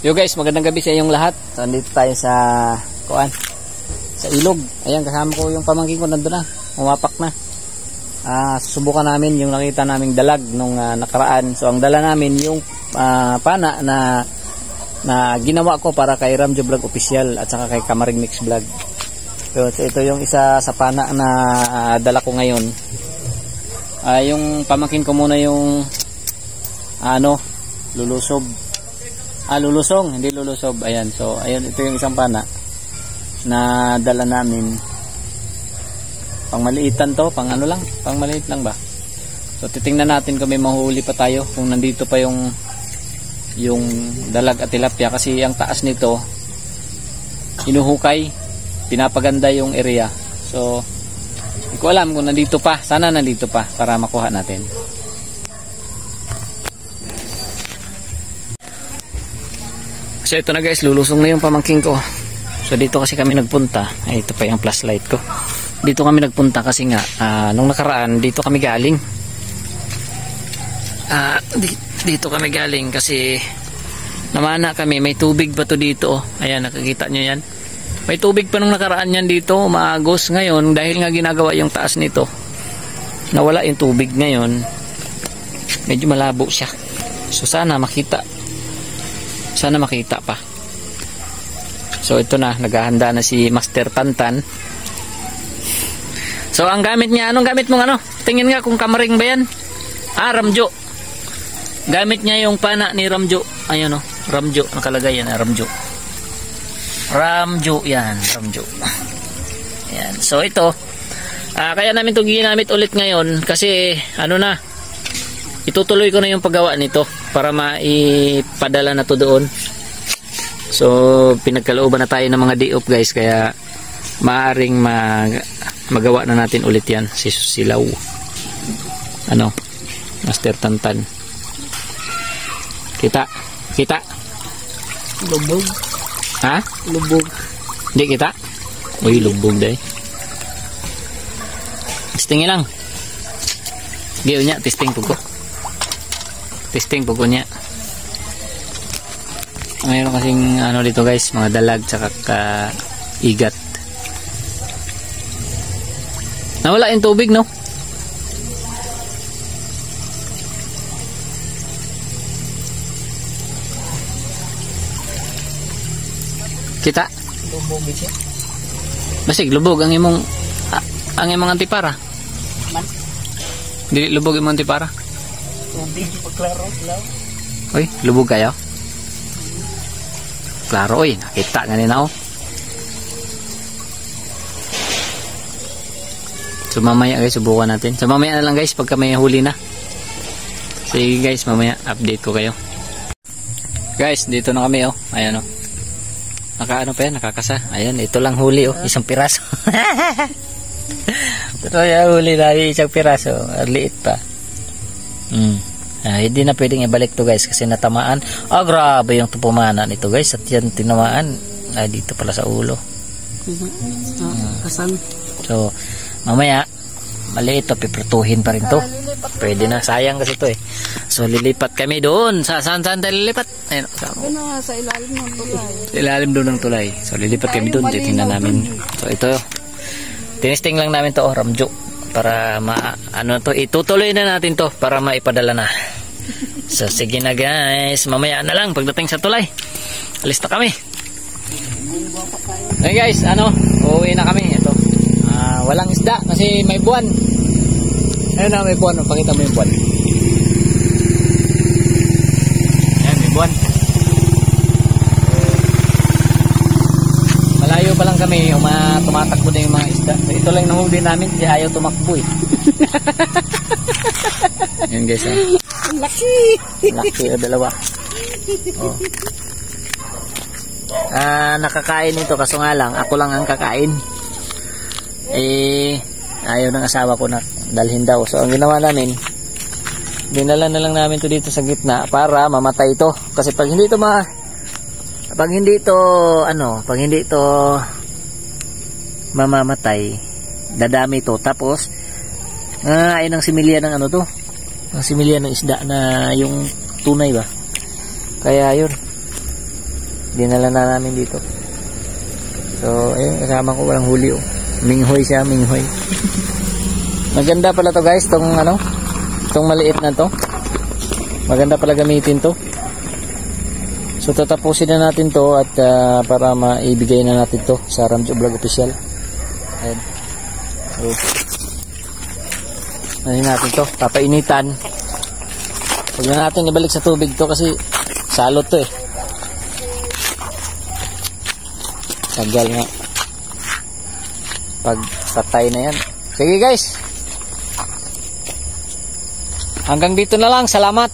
Yo guys, magandang gabi sa inyong lahat. So, andito tayo sa sa ilog. Ayan, kasama ko yung pamangkin ko, nandun na, umapak na. Susubukan namin yung nakita naming dalag nung nakaraan. So ang dala namin yung pana na ginawa ko para kay Ramjo Vlog Official at saka kay Kamaring Mix Vlog. So ito yung isa sa pana na dala ko ngayon. Yung pamangkin ko muna yung lulusob. Lulusong, hindi lulusob. Ayan, so ayun, ito yung isang pana na dala namin. Pang maliitan to, pang maliit lang ba. So titingnan natin kung may mahuli pa tayo, kung nandito pa yung dalag at tilapia, kasi ang taas nito hinuhukay, pinapaganda yung area. So hindi ko alam kung nandito pa, sana nandito pa para makuha natin. So ito na guys, lulusong na yung pamangking ko. So dito kasi kami nagpunta. Ito pa yung flashlight ko. Dito kami nagpunta kasi nga nung nakaraan dito kami galing. Dito kami galing kasi namana kami, may tubig pa to dito. Ayan, nakikita nyo yan. May tubig pa nung nakaraan yan dito, maagos. Ngayon dahil nga ginagawa yung taas nito, nawala yung tubig ngayon. Medyo malabo siya. So sana makita pa. So ito na, naghahanda na si Master Tantan. So ang gamit niya, anong gamit mong tingin nga kung Kamaring ba yan? Ramjo. Gamit niya yung pana ni Ramjo. Ayun Ramjo, nakalagay yan, Ramjo. Ramjo yan, Ramjo. Ayan. So ito, kaya namin ito ginamit ulit ngayon kasi itutuloy ko na yung paggawa nito para maipadala na to doon. So pinagkalooban na tayo ng mga day-off guys, kaya maaring magawa na natin ulit yan. Silaw Master Tantan, kita lubog. Lubog hindi kita. Uy, lubog dahil testing lang. Giyo niya, testing po ko niya. Ngayon kasing dito guys, mga dalag tsaka igat. Nawala yung tubig, no? Kita? Lubog siya. Basig lubog ang imong antipara. Man. Dili lubog imong antipara. Tubig pagklaro law. Oy, lubog kayo? Klaro oy, nakita ganina So mamaya guys, subukan natin. So mamaya na lang guys, pagka may huli na. Sige guys, mamaya update ko kayo. Guys, dito na kami Ayan nakakasa. Ayan, ito lang huli isang piraso. Pero huli na isang piraso, liit pa. Hindi na pwedeng ibalik to guys kasi natamaan. Grabe yung tupumana nito guys, at yan tinamaan dito pala sa ulo. Kasan. So mamaya maliit to, piprituhin pa rin to. Pwede na, sayang kasi to So lilipat kami doon. Saan tayo lilipat? Ayun, sa ilalim ng tulay. Ilalim doon ng tulay. So lilipat kami doon, titingnan namin. So ito, tinisting lang namin to Ramjo, para itutuloy na natin to para maipadala na. So sige na guys, mamaya na lang pagdating sa tulay. Alis na kami. Okay guys, uuwi na kami. Ito, walang isda kasi may buwan. Ayun may buwan. Pakita mo yung buwan. Ayan, may buwan. Malayo pa lang kami, tumatakbo na yung mga isda. So, ito lang nahuli namin kasi ayaw tumakbo Ayan guys, laki dalawa. Nakakain ito, kaso nga lang ako lang ang kakain. Ayaw ng asawa ko na dalhin daw. So ang ginawa namin, dinala na lang namin to dito sa gitna para mamatay ito. Kasi pag hindi ito mamamatay, dadami ito. Tapos ayun ang similya ng ang similya ng isda na yung tunay ba. Kaya yun, dinala na namin dito. So, ayun, kasama ko, walang huli, oh. Minghoy siya, minghoy. Maganda pala to guys, tong ano, tong maliit na to. Maganda pala gamitin to. So, tatapusin na natin to at para maibigay na natin to sa Ramjo Vlog Official. Ayan. So, ano natin to, papainitan. Huwag na natin ibalik sa tubig to kasi salot to eh. Tagal nga. Pag patay na yan. Sige guys. Hanggang dito na lang. Salamat.